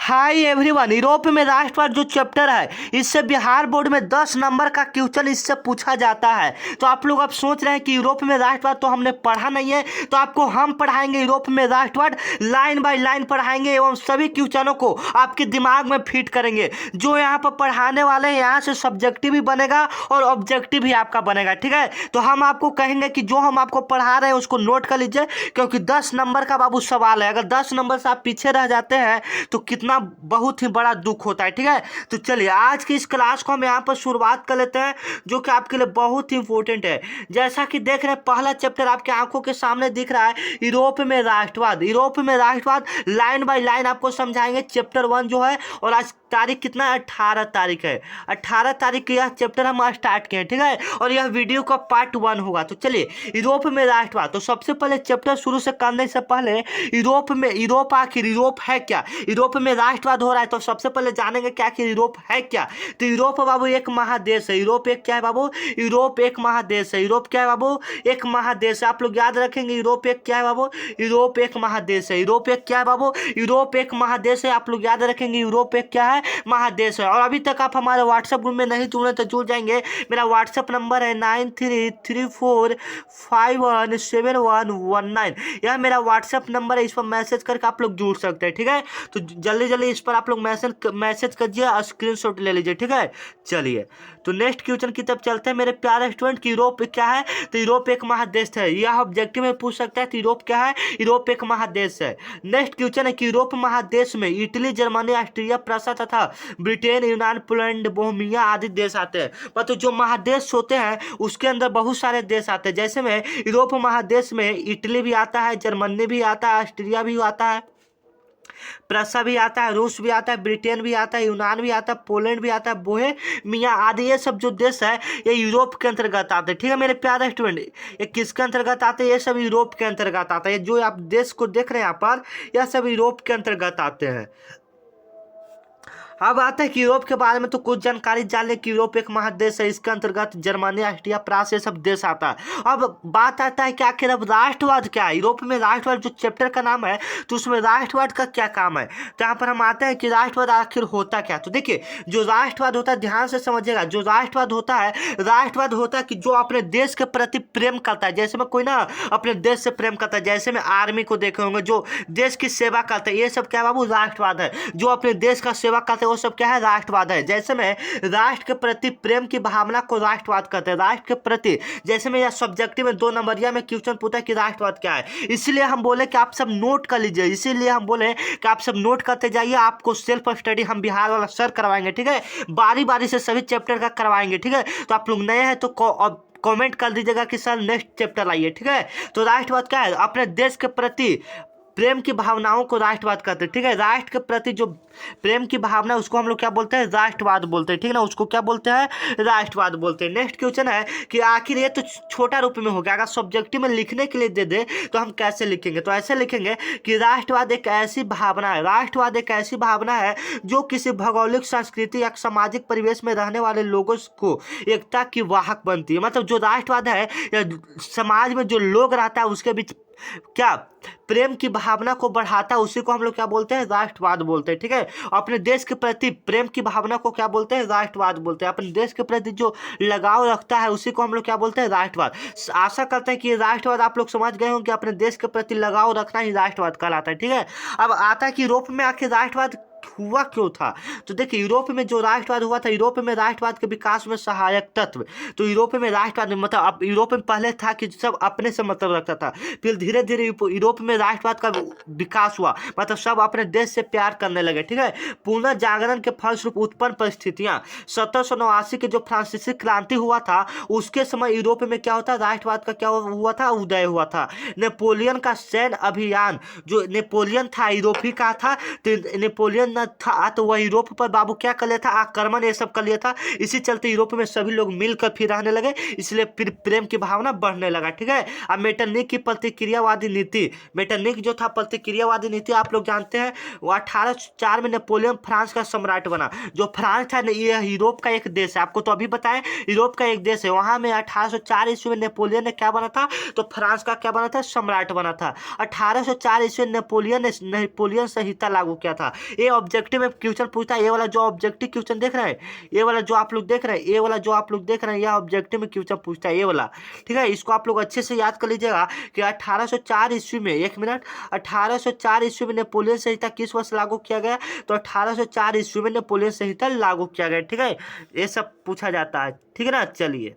Hi everyone, Europe में राष्ट्रवाद जो चैप्टर है इससे बिहार बोर्ड में 10 नंबर का क्वेश्चन इससे पूछा जाता है। तो आप लोग अब सोच रहे हैं कि यूरोप में राष्ट्रवाद तो हमने पढ़ा नहीं है, तो आपको हम पढ़ाएंगे यूरोप में राष्ट्रवाद, लाइन बाय लाइन पढ़ाएंगे एवं सभी क्वेश्चनों को आपके दिमाग में फिट करेंगे। जो यहाँ पर पढ़ाने वाले हैं यहाँ से सब्जेक्टिव भी बनेगा और ऑब्जेक्टिव भी आपका बनेगा, ठीक है। तो हम आपको कहेंगे कि जो हम आपको पढ़ा रहे हैं उसको नोट कर लीजिए, क्योंकि 10 नंबर का बाबू सवाल है। अगर 10 नंबर से आप पीछे रह जाते हैं तो कितना बहुत ही बड़ा दुख होता है, ठीक है। तो चलिए आज की इस क्लास को हम यहाँ पर शुरुआत कर लेते हैं, जो कि आपके लिए बहुत ही इंपॉर्टेंट है। जैसा कि देख रहे हैं पहला चैप्टर आपके आंखों के सामने दिख रहा है, यूरोप में राष्ट्रवाद। यूरोप में राष्ट्रवाद लाइन बाय लाइन आपको समझाएंगे, चैप्टर 1 जो है। और आज तारीख कितना है? 18 तारीख है। 18 तारीख का यह चैप्टर हम स्टार्ट किए, ठीक है। और यह वीडियो का पार्ट 1 होगा। तो चलिए यूरोप में राष्ट्रवाद, तो सबसे पहले चैप्टर शुरू से करने से पहले यूरोप आखिर यूरोप है क्या? यूरोप में राष्ट्रवाद हो रहा है तो सबसे पहले जानेंगे क्या कि यूरोप है क्या। तो यूरोप बाबू एक महादेश है। यूरोप एक क्या है बाबू? यूरोप एक महादेश है। यूरोप क्या है बाबू? एक महादेश है। आप लोग याद रखेंगे यूरोप एक क्या है बाबू? यूरोप एक महादेश है। यूरोप एक क्या है बाबू? यूरोप एक महादेश है। आप लोग याद रखेंगे यूरोप एक क्या है? महादेश है। और अभी तक आप हमारे व्हाट्सएप ग्रुप में नहीं जुड़े तो जुड़ जाएंगे। मेरा व्हाट्सएप नंबर है 9334517119। यह मेरा व्हाट्सएप नंबर है, इस पर मैसेज करके आप लोग जुड़ सकते हैं, ठीक है। तो जल्दी जल्दी इस पर आप लोग मैसेज कीजिए, स्क्रीनशॉट ले लीजिए, ठीक है। चलिए तो नेक्स्ट क्वेश्चन की तरफ चलते हैं मेरे प्यारे स्टूडेंट। यूरोप क्या है? तो यूरोप एक महादेश है। यह ऑब्जेक्टिव में पूछ सकता है। तो यूरोप क्या है? यूरोप एक महादेश है। नेक्स्ट क्वेश्चन है कि यूरोप महादेश में इटली, जर्मनी, ऑस्ट्रिया, प्रसा तथा ब्रिटेन, यूनान, पोलैंड, बोहेमिया आदि देश आते हैं। मतलब जो महादेश होते हैं उसके अंदर बहुत सारे देश आते हैं। जैसे में यूरोप महादेश में इटली भी आता है, जर्मनी भी आता है, ऑस्ट्रिया भी आता है, प्रसा भी आता है, रूस भी आता है, ब्रिटेन भी आता है, यूनान भी आता है, पोलैंड भी आता है, बोहेमिया आदि, ये सब जो देश है ये यूरोप के अंतर्गत आते हैं, ठीक है मेरे प्यारे स्टूडेंट। ये किसके अंतर्गत आते हैं? ये सब यूरोप के अंतर्गत आता है। ये जो आप देश को देख रहे हैं यहाँ पर, यह सब यूरोप के अंतर्गत आते हैं। अब आता है कि यूरोप के बारे में तो कुछ जानकारी जान ले कि यूरोप एक महादेश है, इसके अंतर्गत जर्मनी, ऑस्ट्रिया, फ्रांस ये सब देश आता है। अब बात आता है कि आखिर अब राष्ट्रवाद क्या है? यूरोप में राष्ट्रवाद जो चैप्टर का नाम है तो उसमें राष्ट्रवाद का क्या काम है? तो यहाँ पर हम आते हैं कि राष्ट्रवाद आखिर होता क्या। तो देखिए जो राष्ट्रवाद होता है, ध्यान से समझिएगा, जो राष्ट्रवाद होता है, राष्ट्रवाद होता है कि जो अपने देश के प्रति प्रेम करता है। जैसे में कोई ना अपने देश से प्रेम करता है, जैसे में आर्मी को देखे होंगे जो देश की सेवा करते हैं, ये सब क्या बाबू? राष्ट्रवाद है। जो अपने देश का सेवा करते हैं वो सब क्या है? राष्ट्रवाद है। जैसे में राष्ट्र के प्रति प्रेम की भावना को राष्ट्रवाद कहते हैं। राष्ट्र के प्रति, जैसे में यह सब्जेक्टिव में 2 नंबरिया में क्वेश्चन पूछा है कि राष्ट्रवाद क्या है, इसलिए हम बोले कि आप सब नोट कर लीजिए। इसीलिए हम बोले कि आप सब नोट करते जाइए। आपको सेल्फ स्टडी हम बिहार वाला सर करवाएंगे, ठीक है। बारी बारी से सभी चैप्टर का करवाएंगे, ठीक है। तो आप लोग नए हैं तो कमेंट कर दीजिएगा कि सर नेक्स्ट चैप्टर लाइए, ठीक है। तो राष्ट्रवाद क्या है? अपने देश के प्रति प्रेम की भावनाओं को राष्ट्रवाद कहते हैं, ठीक है। राष्ट्र के प्रति जो प्रेम की भावना है उसको हम लोग क्या बोलते हैं? राष्ट्रवाद बोलते हैं, ठीक है ना। उसको क्या बोलते हैं? राष्ट्रवाद बोलते हैं। नेक्स्ट क्वेश्चन है कि आखिर ये तो छोटा रूप में हो गया, अगर सब्जेक्टिव में लिखने के लिए दे दे तो हम कैसे लिखेंगे? तो ऐसे लिखेंगे कि राष्ट्रवाद एक ऐसी भावना है, राष्ट्रवाद एक ऐसी भावना है जो किसी भौगोलिक, संस्कृति या सामाजिक परिवेश में रहने वाले लोगों को एकता की वाहक बनती है। मतलब जो राष्ट्रवाद है समाज में जो लोग रहता है उसके बीच क्या प्रेम की भावना को बढ़ाता है, उसी को हम लोग क्या बोलते हैं? राष्ट्रवाद बोलते हैं, ठीक है। अपने देश के प्रति प्रेम की भावना को क्या बोलते हैं? राष्ट्रवाद बोलते हैं। अपने देश के प्रति जो लगाव रखता है उसी को हम लोग क्या बोलते हैं? राष्ट्रवाद। आशा करते हैं कि राष्ट्रवाद आप लोग समझ गए होंगे कि अपने देश के प्रति लगाव रखना ही राष्ट्रवाद कहलाता है, ठीक है। अब आता है कि यूरोप में आखिर राष्ट्रवाद हुआ क्यों था? तो देखिए यूरोप में जो राष्ट्रवाद हुआ था, यूरोप में राष्ट्रवाद के विकास में सहायक तत्व, तो यूरोप में राष्ट्रवाद मतलब अब यूरोप में पहले था कि सब अपने से मतलब रखता था, फिर धीरे धीरे यूरोप में राष्ट्रवाद का विकास हुआ, मतलब सब अपने देश से प्यार करने लगे, ठीक है। पुनः जागरण के फलस्वरूप उत्पन्न परिस्थितियां, 1789 के जो फ्रांसीसी क्रांति हुआ था उसके समय यूरोप में क्या होता? राष्ट्रवाद का क्या हुआ था? उदय हुआ था। नेपोलियन का सैन्य अभियान, जो नेपोलियन था यूरोपी का था, तो नेपोलियन था तो वह यूरोप पर बाबू क्या कर लिया था? आक्रमण ये सब कर लिया था। इसी चलते यूरोप में सभी लोग मिलकर फिर रहने लगे, इसलिए फिर प्रेम की भावना बढ़ने लगा, ठीक है। अब मेटरनिक की प्रतिक्रियावादी नीति, मेटरनिक जो था प्रतिक्रियावादी नीति आप लोग जानते हैं, वो 1804 में नेपोलियन फ्रांस का सम्राट बना। जो फ्रांस था ये यूरोप का एक देश है, आपको तो अभी बताएं यूरोप का एक देश है। वहां में 1804 ईस्वी में नेपोलियन ने क्या बना था? तो फ्रांस का क्या बना था? सम्राट बना था। 1804 ईस्वी में नेपोलियन संहिता लागू किया था। ये ऑब्जेक्ट ऑब्जेक्टिव में क्वेश्चन पूछता है, ये वाला जो ऑब्जेक्टिव क्वेश्चन देख रहे हैं, ये वाला जो आप लोग देख रहे हैं, ये वाला जो आप लोग देख रहे हैं, यह ऑब्जेक्टिव में क्वेश्चन पूछता है ये वाला। ठीक है, इसको आप लोग अच्छे से याद कर लीजिएगा कि 1804 ईस्वी में, 1 मिनट, 1804 ईस्वी में नेपोलियन संहिता किस वर्ष लागू किया गया? तो 1804 ईस्वी में नेपोलियन संहिता लागू किया गया। ठीक है, ये सब पूछा जाता है। ठीक है ना, चलिए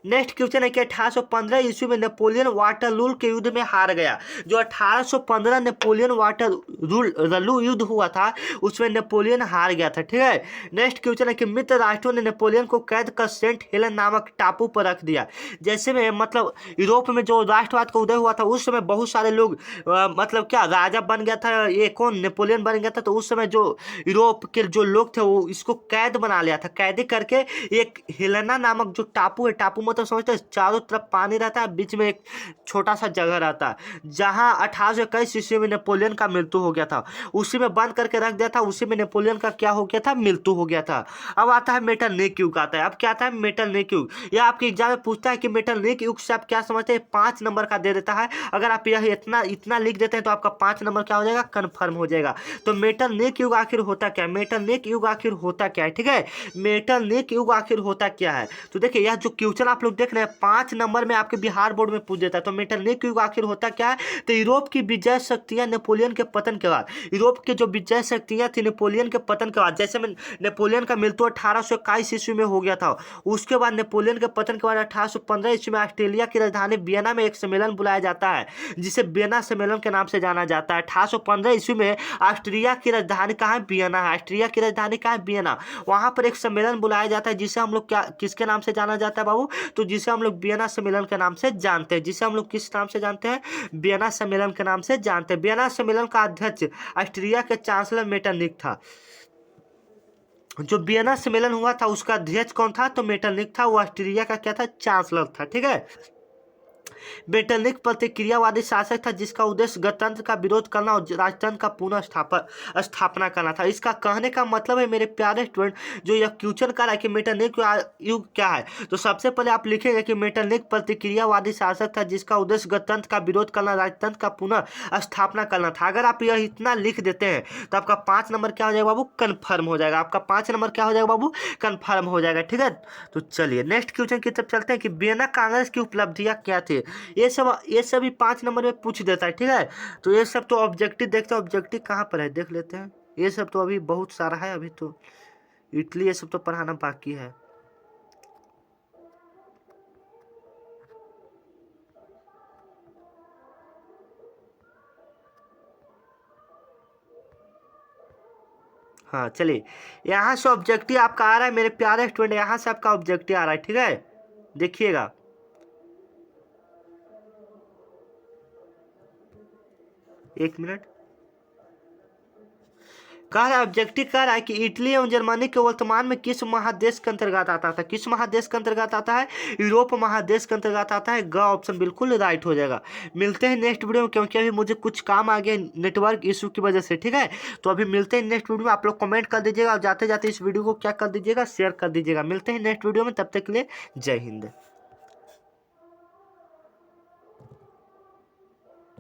नेक्स्ट क्वेश्चन है कि 1815 ईस्वी में नेपोलियन वाटरलू के युद्ध में हार गया। जो 1815 नेपोलियन वाटरलू युद्ध हुआ था उसमें नेपोलियन हार गया था। ठीक है, नेक्स्ट क्वेश्चन है कि मित्र राष्ट्रों ने नेपोलियन को कैद कर सेंट हेलेन नामक टापू पर रख दिया। जैसे में मतलब यूरोप में जो राष्ट्रवाद का उदय हुआ था उस समय बहुत सारे लोग मतलब क्या राजा बन गया था, ये कौन नेपोलियन बन गया था। तो उस समय जो यूरोप के जो लोग थे वो इसको कैद बना लिया था, कैदी करके एक हेलेना नामक जो टापू है, टापू मतलब समझते हैं चारों तरफ पानी रहता है, बीच में एक छोटा सा जगह रहता है, जहां 1821 ईस्वी में नेपोलियन का मृत्यु हो गया था, उसी में बंद करके रख दिया था, उसी में नेपोलियन का क्या हो गया था, मृत्यु हो गया था। अब आता है मेटरनिक युग आता है। अब क्या आता है मेटरनिक युग। यह आपके एग्जाम में पूछता है कि मेटरनिक युग से आप क्या समझते हैं, 5 नंबर का दे देता है। अगर आप यह इतना लिख देते हैं तो आपका 5 नंबर क्या हो जाएगा, कन्फर्म हो जाएगा। तो मेटरनिक युग आखिर होता क्या है, मेटरनिक युग आखिर होता क्या है। ठीक है, मेटरनिक युग आखिर होता क्या है। तो देखिए यह जो क्वेश्चन आप लोग देख रहे हैं 5 नंबर में आपके बिहार बोर्ड में पूछ देता है। तो मेटरनिक युग आखिर होता क्या है, तो यूरोप की विजय शक्तियां नेपोलियन के पतन के बाद, यूरोप के जो विजय शक्तियां थी नेपोलियन के पतन के बाद, जैसे में नेपोलियन का मृत्यु 1821 ईस्वी में हो गया था, उसके बाद नेपोलियन के पतन के बाद 1815 ईस्वी में ऑस्ट्रेलिया की राजधानी वियना में एक सम्मेलन बुलाया जाता है जिसे वियना सम्मेलन के नाम से जाना जाता है। 1815 ईस्वी में ऑस्ट्रिया की राजधानी कहाँ है, वियना है। ऑस्ट्रिया की राजधानी कहाँ है, वियना। वहां पर एक सम्मेलन बुलाया जाता है जिसे हम लोग क्या किसके नाम से जाना जाता है बाबू, तो जिसे हम लोग वियना सम्मेलन के नाम से जानते हैं, जिसे हम लोग किस नाम से जानते हैं, वियना सम्मेलन के नाम से जानते हैं। वियना सम्मेलन का अध्यक्ष ऑस्ट्रिया के चांसलर मेटरनिक था। जो वियना सम्मेलन हुआ था उसका अध्यक्ष कौन था, तो मेटरनिक था। वो ऑस्ट्रिया का क्या था, चांसलर था। ठीक है, मेटरनिक प्रतिक्रियावादी शासक था जिसका उद्देश्य गणतंत्र का विरोध करना और राजतंत्र का पुनः स्थापना करना था। इसका कहने का मतलब है मेरे प्यारे स्टूडेंट, जो यह क्वेश्चन कर रहा है कि मेटरनिक युग क्या है, तो सबसे पहले आप लिखेंगे कि मेटरनिक प्रतिक्रियावादी शासक था जिसका उद्देश्य गणतंत्र का विरोध करना, राजतंत्र का पुनः स्थापना करना था। अगर आप यह इतना लिख देते हैं तो आपका 5 नंबर क्या हो जाएगा बाबू, कन्फर्म हो जाएगा। आपका 5 नंबर क्या हो जाएगा बाबू, कन्फर्म हो जाएगा। ठीक है, तो चलिए नेक्स्ट क्वेश्चन की तरफ चलते हैं कि वियना कांग्रेस की उपलब्धियां क्या थी। ये सभी 5 नंबर में पूछ देता है। ठीक है, तो ये सब तो ऑब्जेक्टिव देखते हैं, ऑब्जेक्टिव कहाँ पर है देख लेते हैं। ये सब तो अभी बहुत सारा है, अभी तो इटली ये सब तो पढ़ाना बाकी है। हाँ चलिए, यहाँ से ऑब्जेक्टिव आपका आ रहा है मेरे प्यारे स्टूडेंट, यहाँ से आपका ऑब्जेक्टिव आ रहा है। ठीक है, देखिएगा 1 मिनट। कह रहा है ऑब्जेक्टिव कह रहा है कि इटली एवं जर्मनी के वर्तमान में किस महादेश के अंतर्गत आता था। किस महादेश के अंतर्गत आता है, यूरोप महादेश के अंतर्गत आता है। ग ऑप्शन बिल्कुल राइट हो जाएगा। मिलते हैं नेक्स्ट वीडियो में, क्योंकि अभी मुझे कुछ काम आ गया नेटवर्क इशू की वजह से। ठीक है, तो अभी मिलते हैं नेक्स्ट वीडियो में। आप लोग कमेंट कर दीजिएगा और जाते जाते इस वीडियो को क्या कर दीजिएगा, शेयर कर दीजिएगा। मिलते हैं नेक्स्ट वीडियो में, तब तक के लिए जय हिंद।